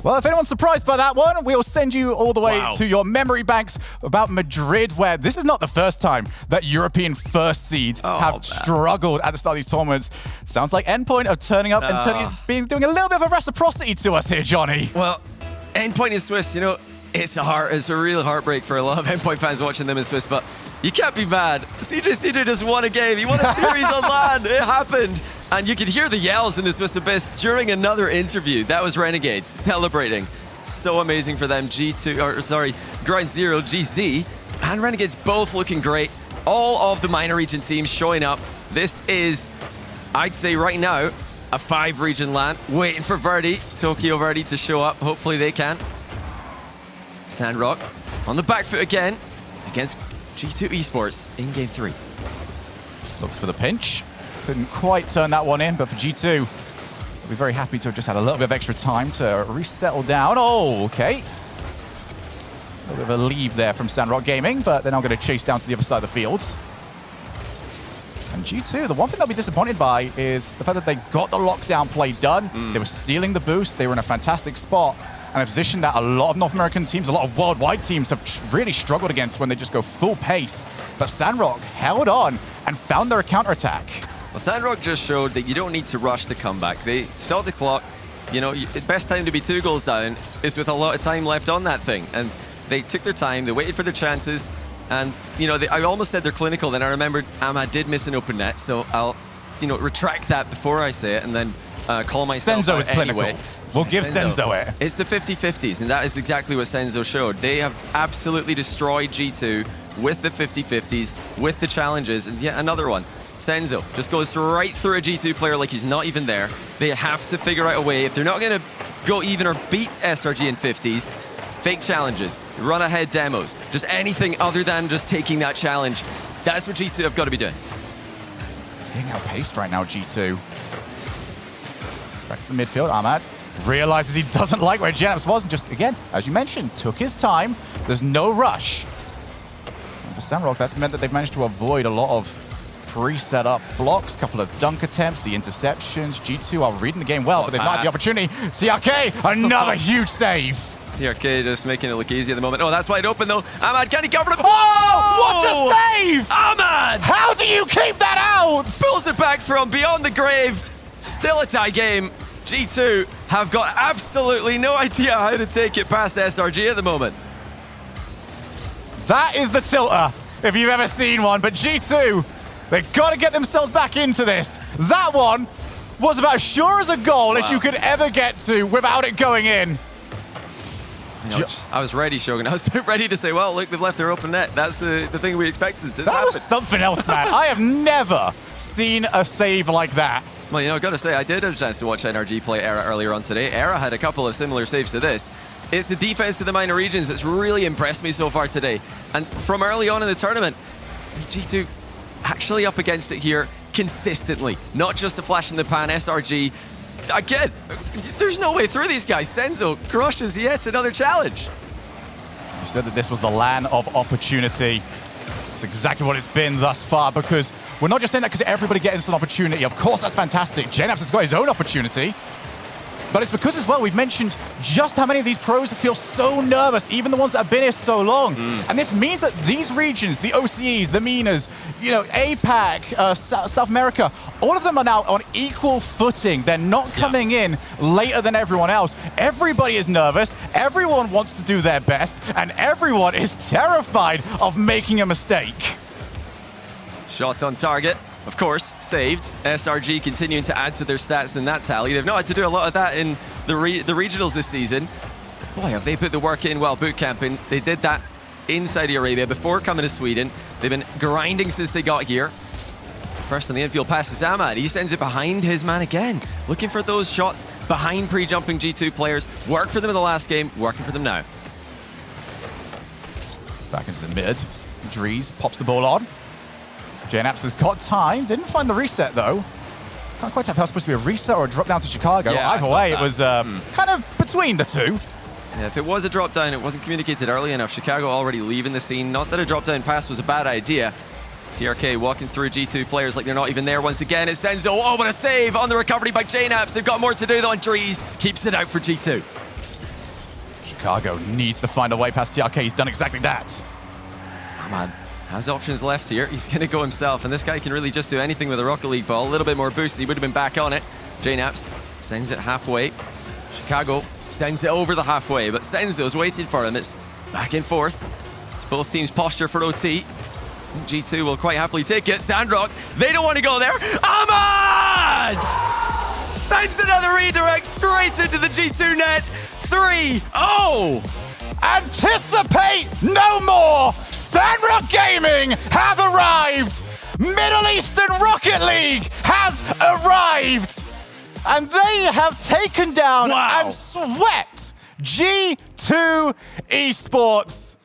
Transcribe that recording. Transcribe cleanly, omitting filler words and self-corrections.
Well, if anyone's surprised by that one, we'll send you all the way to your memory banks about Madrid, where this is not the first time that European first seeds have struggled at the start of these tournaments. Sounds like Endpoint are turning up and doing a little bit of a reciprocity to us here, Johnny. Well, Endpoint in Swiss, you know, it's a real heartbreak for a lot of Endpoint fans watching them in Swiss, but you can't be mad. CJ just won a game. He won a series on LAN. It happened. And you could hear the yells in the Swiss Abyss during another interview. That was Renegades celebrating. So amazing for them. Ground Zero, GZ, and Renegades both looking great. All of the minor region teams showing up. This is, I'd say right now, a 5-region LAN. Waiting for Verdi, Tokyo Verdi to show up. Hopefully they can. Sandrock on the back foot again against G2 Esports in Game 3. Looked for the pinch. Couldn't quite turn that one in, but for G2, we'll be very happy to have just had a little bit of extra time to resettle down. Oh, okay. A little bit of a leave there from Sandrock Gaming, but they're now going to chase down to the other side of the field. And G2, the one thing they'll be disappointed by is the fact that they got the lockdown play done. They were stealing the boost. They were in a fantastic spot and a position that a lot of North American teams, a lot of worldwide teams have really struggled against when they just go full pace. But Sandrock held on and found their counterattack. Well, Sandrock just showed that you don't need to rush the comeback. They saw the clock. You know, the best time to be 2 goals down is with a lot of time left on that thing. And they took their time. They waited for their chances. And, you know, I almost said they're clinical. Then I remembered Ahmad did miss an open net. So I'll, you know, retract that before I say it and then call myself Senzo out is clinical. Anyway. We'll give Senzo it. It's the 50-50s, and that is exactly what Senzo showed. They have absolutely destroyed G2 with the 50-50s, with the challenges, and yet another one. Senzo just goes right through a G2 player like he's not even there. They have to figure out a way. If they're not going to go even or beat SRG in 50s, fake challenges, run ahead demos, just anything other than just taking that challenge. That's what G2 have got to be doing. Being outpaced right now, G2. Back to the midfield, Ahmad realizes he doesn't like where Geneps was and just, again, as you mentioned, took his time. There's no rush. And for Sandrock, that's meant that they've managed to avoid a lot of pre-set up blocks, couple of dunk attempts, the interceptions. G2 are reading the game well, but they've not had the opportunity. CRK, another huge save. CRK just making it look easy at the moment. Oh, that's wide open though. Ahmad, can he cover it? Oh, what a save! Ahmad! How do you keep that out? Pulls it back from beyond the grave. Still a tie game. G2 have got absolutely no idea how to take it past SRG at the moment. That is the tilter, if you've ever seen one. But G2, they've got to get themselves back into this. That one was about as sure as a goal as you could ever get to without it going in. You know, I was ready, Shogun. I was ready to say, well, look, they've left their open net. That's the thing we expected to happen. That was something else, man. I have never seen a save like that. Well, you know, I've got to say, I did have a chance to watch NRG play Era earlier on today. Era had a couple of similar saves to this. It's the defense to the minor regions that's really impressed me so far today. And from early on in the tournament, G2 actually up against it here consistently. Not just a flash in the pan. SRG, again, there's no way through these guys. Senzo crushes yet another challenge. You said that this was the LAN of opportunity. It's exactly what it's been thus far, because we're not just saying that because everybody gets an opportunity. Of course, that's fantastic. Geneps has got his own opportunity. But it's because as well, we've mentioned just how many of these pros feel so nervous, even the ones that have been here so long. And this means that these regions, the OCEs, the MENAs, you know, APAC, South America, all of them are now on equal footing. They're not coming in later than everyone else. Everybody is nervous, everyone wants to do their best, and everyone is terrified of making a mistake. Shots on target, of course, saved. SRG continuing to add to their stats in that tally. They've not had to do a lot of that in the regionals this season. Boy, have they put the work in while boot camping. They did that in Saudi Arabia before coming to Sweden. They've been grinding since they got here. First on the infield pass is Ahmad. He sends it behind his man again. Looking for those shots behind pre-jumping G2 players. Worked for them in the last game, working for them now. Back into the mid. Dries pops the ball on. Geneps has got time. Didn't find the reset, though. Can't quite tell if that was supposed to be a reset or a drop down to Chicago. Yeah, either way, it was kind of between the two. Yeah, if it was a drop down, it wasn't communicated early enough. Chicago already leaving the scene. Not that a drop down pass was a bad idea. TRK walking through G2 players like they're not even there once again. It's Senzo. Oh, what a save on the recovery by JNAPS. They've got more to do though, and Dries keeps it out for G2. Chicago needs to find a way past TRK. He's done exactly that. Ahmad has options left here. He's going to go himself, and this guy can really just do anything with a Rocket League ball. A little bit more boost, he would have been back on it. JNaps sends it halfway. Chicago sends it over the halfway, but Senzo's waiting for him. It's back and forth. It's both teams' posture for OT. G2 will quite happily take it. Sandrock, they don't want to go there. Ahmad! Sends another redirect straight into the G2 net. 3-0! Anticipate no more! Sandrock Gaming have arrived! Middle Eastern Rocket League has arrived! And they have taken down and swept G2 Esports.